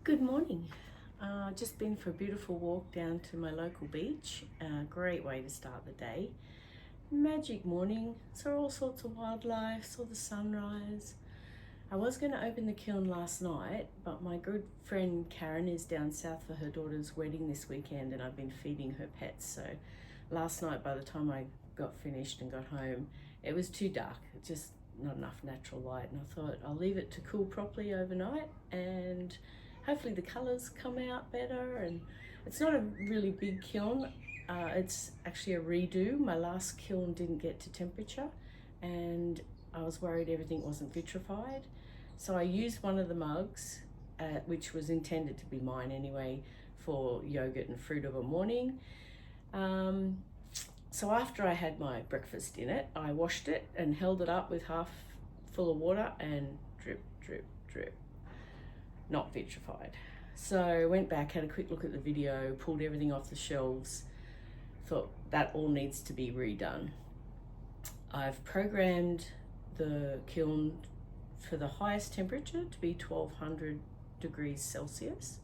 Good morning. Just been for a beautiful walk down to my local beach. Great way to start the day. Magic morning. Saw all sorts of wildlife, saw the sunrise. I was going to open the kiln last night, but my good friend Karen is down south for her daughter's wedding this weekend and I've been feeding her pets. So last night, by the time I got finished and got home, it was too dark. Just not enough natural light, and I thought I'll leave it to cool properly overnight and hopefully the colours come out better. And it's not a really big kiln, it's actually a redo. My last kiln didn't get to temperature and I was worried everything wasn't vitrified, so I used one of the mugs, which was intended to be mine anyway, for yogurt and fruit of a morning. So after I had my breakfast in it, I washed it and held it up with half full of water and drip, drip, drip. Not vitrified. So I went back, had a quick look at the video, pulled everything off the shelves, thought that all needs to be redone. I've programmed the kiln for the highest temperature to be 1200 degrees Celsius,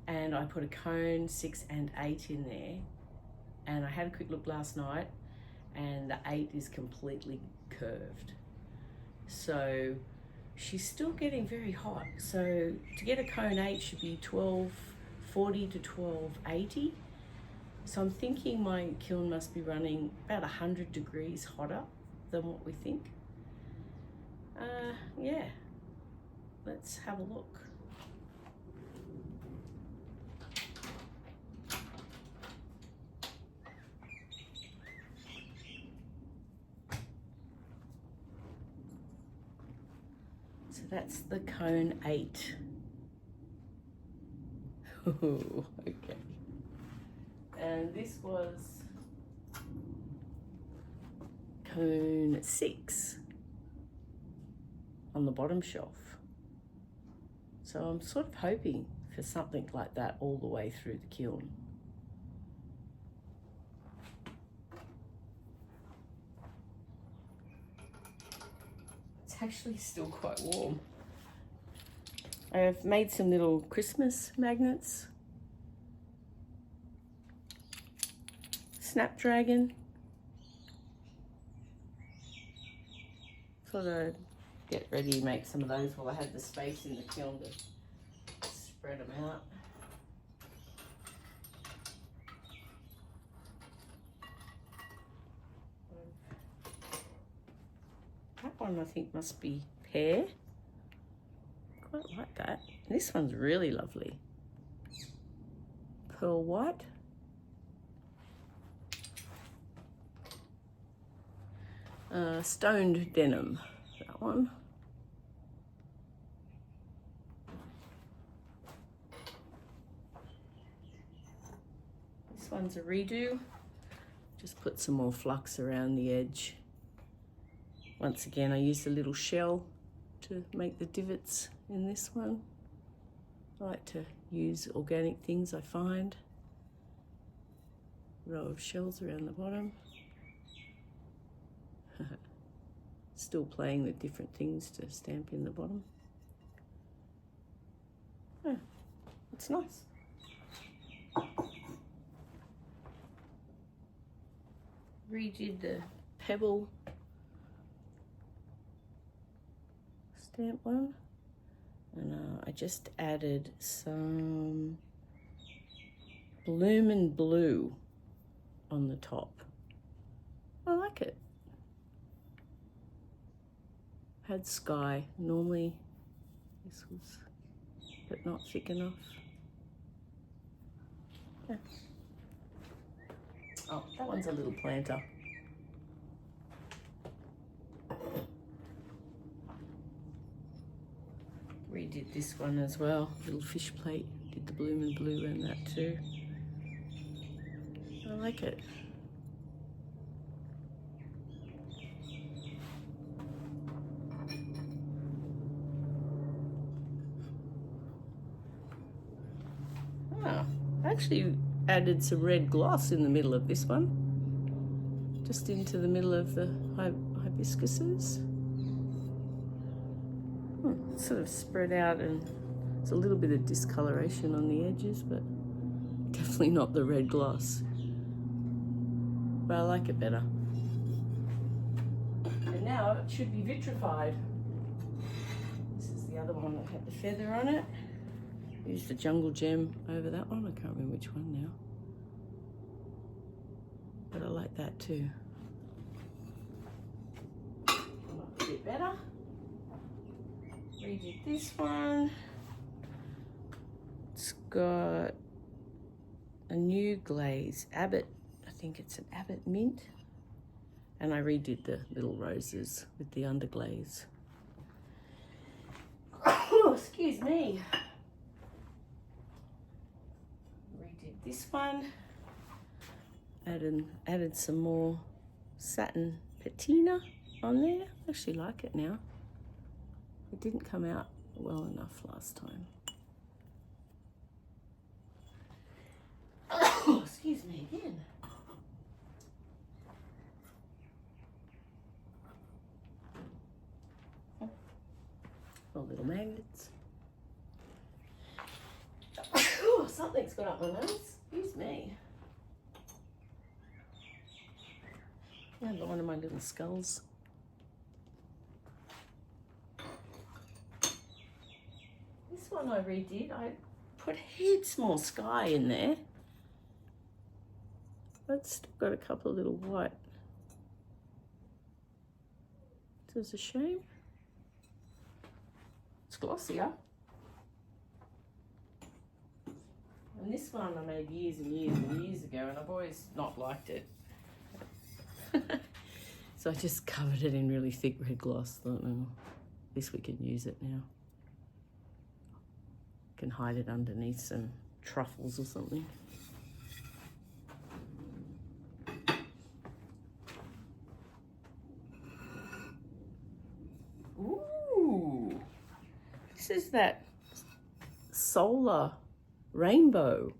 and I put a cone 6 and 8 in there, and I had a quick look last night and the 8 is completely curved. So she's still getting very hot. So to get a cone 8 should be 1240 to 1280. So I'm thinking my kiln must be running about 100 degrees hotter than what we think. Yeah, let's have a look. So that's the cone 8. Oh, okay. And this was cone 6 on the bottom shelf. So I'm sort of hoping for something like that all the way through the kiln. It's actually still quite warm. I've made some little Christmas magnets. Snapdragon. Thought I'd get ready to make some of those while I had the space in the kiln to spread them out. That one I think must be pear. Quite like that. This one's really lovely. Pearl white. Stoned denim, that one. This one's a redo. Just put some more flux around the edge. Once again, I used a little shell to make the divots in this one. I like to use organic things I find. Row of shells around the bottom. Still playing with different things to stamp in the bottom. Oh, it's nice. Redid the pebble stamp one, and I just added some Bloomin' Blue on the top. I like it. Had sky. Normally this was, but not thick enough. Yeah. Oh, that one's a little planter. Redid this one as well, little fish plate. Did the Bloomin' Blue and that too. I like it. Oh, I actually added some red gloss in the middle of this one, just into the middle of the hibiscuses. Sort of spread out and There's a little bit of discoloration on the edges, but definitely not the red gloss. But I like it better. And now it should be vitrified. This is the other one that had the feather on it. Use the jungle gem over that one. I can't remember which one now. But I like that too. A bit better. Redid this one. It's got a new glaze, Abbott. I think it's an Abbott mint. And I redid the little roses with the underglaze. Oh, excuse me. Redid this one. Added some more satin patina on there. I actually like it now. It didn't come out well enough last time. Oh, excuse me again. Oh, little magnets. Oh, something's got up my nose. Excuse me. Another one of my little skulls. This one I redid. I put heaps more sky in there. But still got a couple of little white. It's a shame. It's glossier. And this one I made years and years and years ago, and I've always not liked it. So I just covered it in really thick red gloss. Thought, no, at least we can use it now. Can hide it underneath some truffles or something. Ooh, this is that solar rainbow.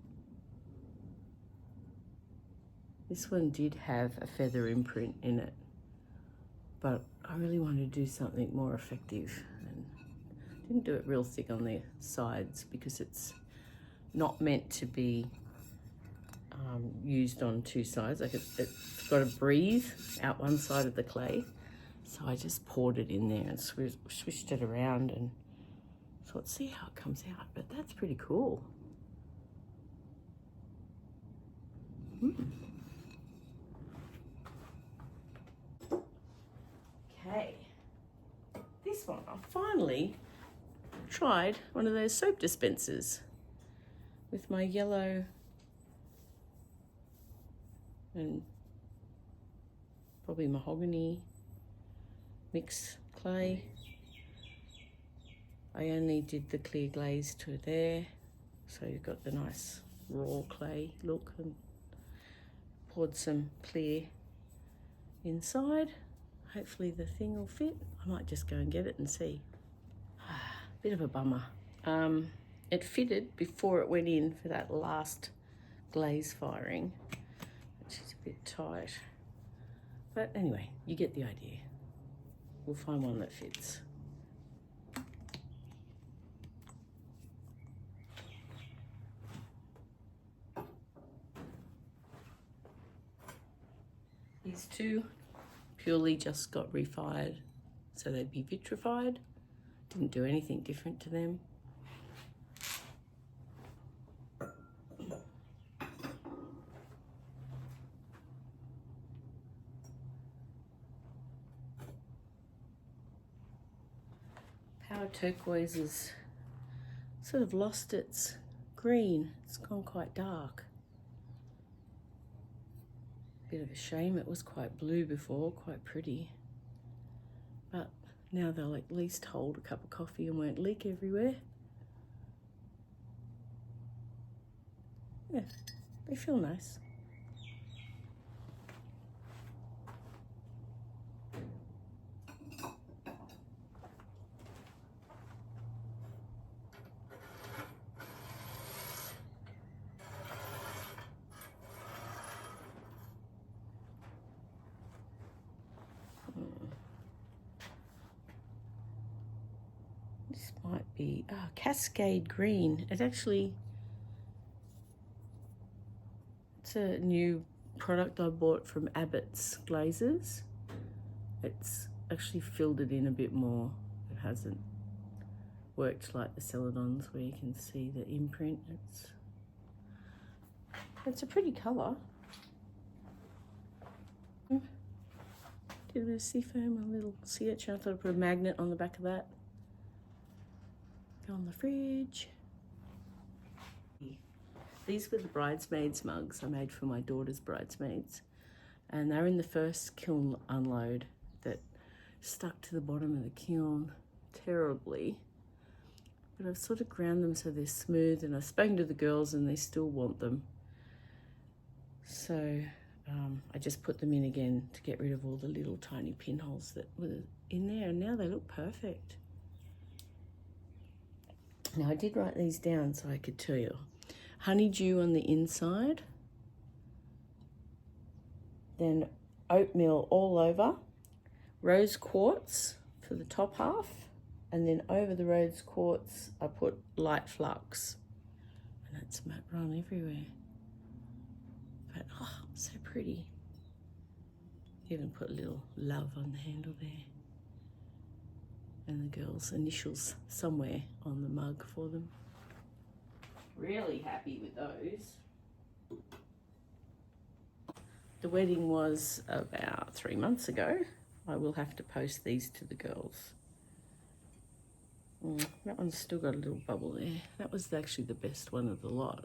This one did have a feather imprint in it, but I really wanted to do something more effective and didn't do it real thick on the sides because it's not meant to be used on two sides. Like it's got to breathe out one side of the clay. So I just poured it in there and swished it around and thought, see how it comes out. But that's pretty cool. Okay, this one, I finally tried one of those soap dispensers with my yellow and probably mahogany mixed clay. I only did the clear glaze to there, so you've got the nice raw clay look, and poured some clear inside. Hopefully the thing will fit. I might just go and get it and see. Bit of a bummer. It fitted before it went in for that last glaze firing, which is a bit tight. But anyway, you get the idea. We'll find one that fits. These two purely just got refired, so they'd be vitrified. Didn't do anything different to them. Power Turquoise has sort of lost its green. It's gone quite dark. Bit of a shame. It was quite blue before, quite pretty. But now they'll at least hold a cup of coffee and won't leak everywhere. Yeah, they feel nice. This might be Cascade Green. It's a new product I bought from Abbott's Glazes. It's actually filled it in a bit more. It hasn't worked like the Celadons where you can see the imprint. It's a pretty colour. Did a bit of seafoam, a little sea urchin. I thought I'd put a magnet on the back of that. Go on the fridge. These were the bridesmaids mugs I made for my daughter's bridesmaids. And they're in the first kiln unload that stuck to the bottom of the kiln terribly. But I've sort of ground them so they're smooth, and I've spoken to the girls and they still want them. So I just put them in again to get rid of all the little tiny pinholes that were in there, and now they look perfect. Now I did write these down so I could tell you. Honeydew on the inside, then oatmeal all over, rose quartz for the top half, and then over the rose quartz I put light flux, and it's run everywhere. But oh, so pretty. Even put a little love on the handle there, and the girls' initials somewhere on the mug for them. Really happy with those. The wedding was about 3 months ago. I will have to post these to the girls. That one's still got a little bubble there. That was actually the best one of the lot,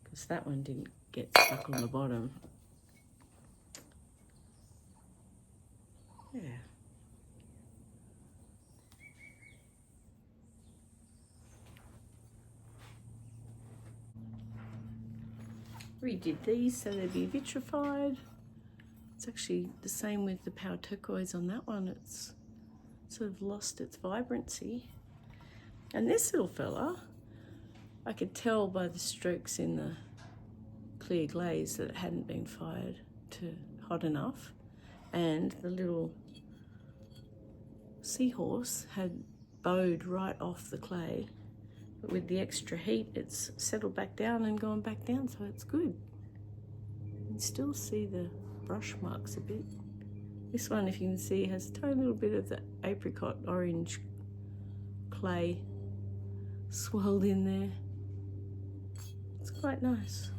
because that one didn't get stuck on the bottom. Yeah. Redid these so they'd be vitrified. It's actually the same with the Power Turquoise on that one. It's sort of lost its vibrancy. And this little fella, I could tell by the strokes in the clear glaze that it hadn't been fired to hot enough. And the little seahorse had bowed right off the clay. But with the extra heat, it's settled back down and gone back down, so it's good. You can still see the brush marks a bit. This one, if you can see, has a tiny little bit of the apricot orange clay swirled in there. It's quite nice.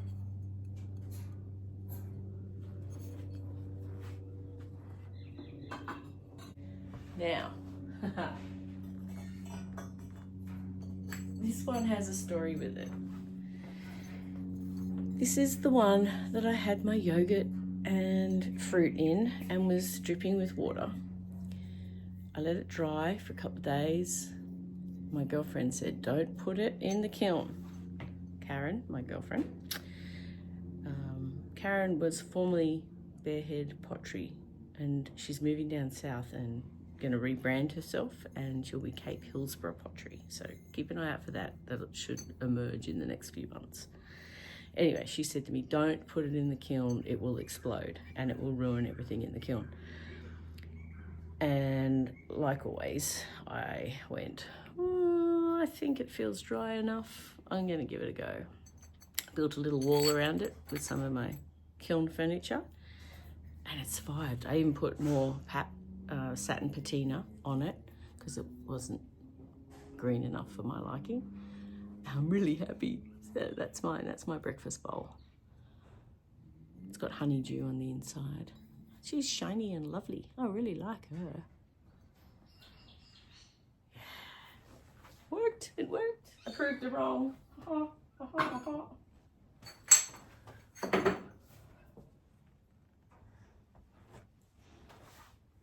Now, this one has a story with it. This is the one that I had my yogurt and fruit in and was dripping with water. I let it dry for a couple of days. My girlfriend said, don't put it in the kiln. Karen, my girlfriend. Karen was formerly Barehead Pottery, and she's moving down south and going to rebrand herself, and she'll be Cape Hillsborough Pottery. So keep an eye out for that. That should emerge in the next few months. Anyway, she said to me, don't put it in the kiln, it will explode and it will ruin everything in the kiln. And like always, I went, I think it feels dry enough. I'm going to give it a go. Built a little wall around it with some of my kiln furniture, and it survived. I even put more satin patina on it because it wasn't green enough for my liking. I'm really happy. So that's mine. That's my breakfast bowl. It's got honeydew on the inside. She's shiny and lovely. I really like her. Yeah. Worked. It worked. I proved it wrong.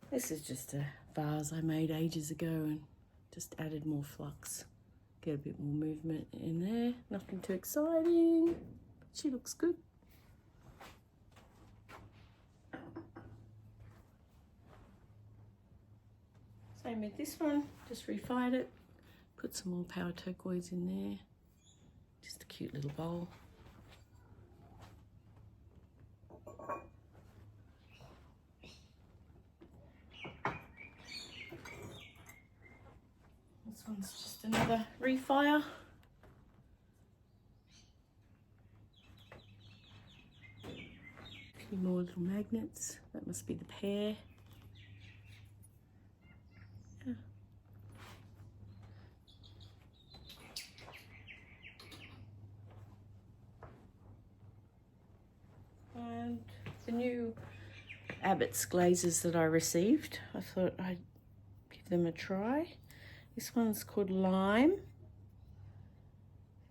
This is just a vase I made ages ago and just added more flux. Get a bit more movement in there. Nothing too exciting. She looks good. Same with this one. Just refired it. Put some more Power Turquoise in there. Just a cute little bowl. one's just another Refire. A few more little magnets. That must be the pair. Yeah. And the new Abbott's glazes that I received, I thought I'd give them a try. This one's called Lime.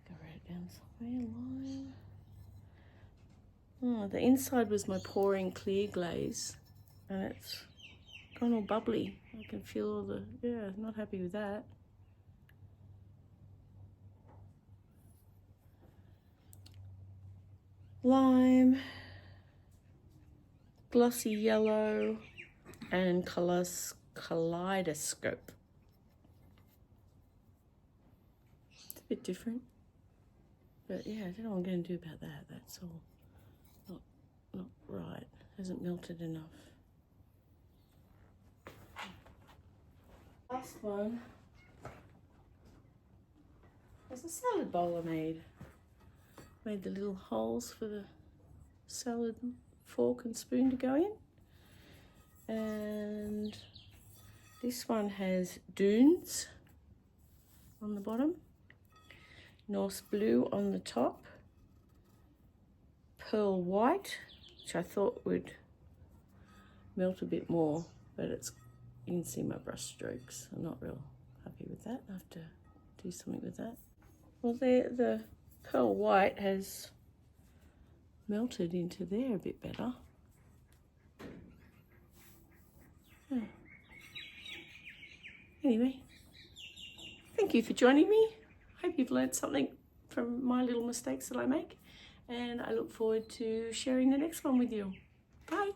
I wrote it down somewhere. Lime. Oh, the inside was my pouring clear glaze, and it's gone all bubbly. I can feel all the, yeah, not happy with that. Lime, glossy yellow, and kaleidoscope. It's a bit different, but yeah, I don't know what I'm going to do about that. That's all not right. Hasn't melted enough. Last one was a salad bowl I made. Made the little holes for the salad fork and spoon to go in. And this one has dunes on the bottom, Norse blue on the top, pearl white, which I thought would melt a bit more, but it's, you can see my brush strokes. I'm not real happy with that. I have to do something with that. Well, there, the pearl white has melted into there a bit better. Yeah. Anyway, thank you for joining me. Hope you've learned something from my little mistakes that I make, and I look forward to sharing the next one with you. Bye.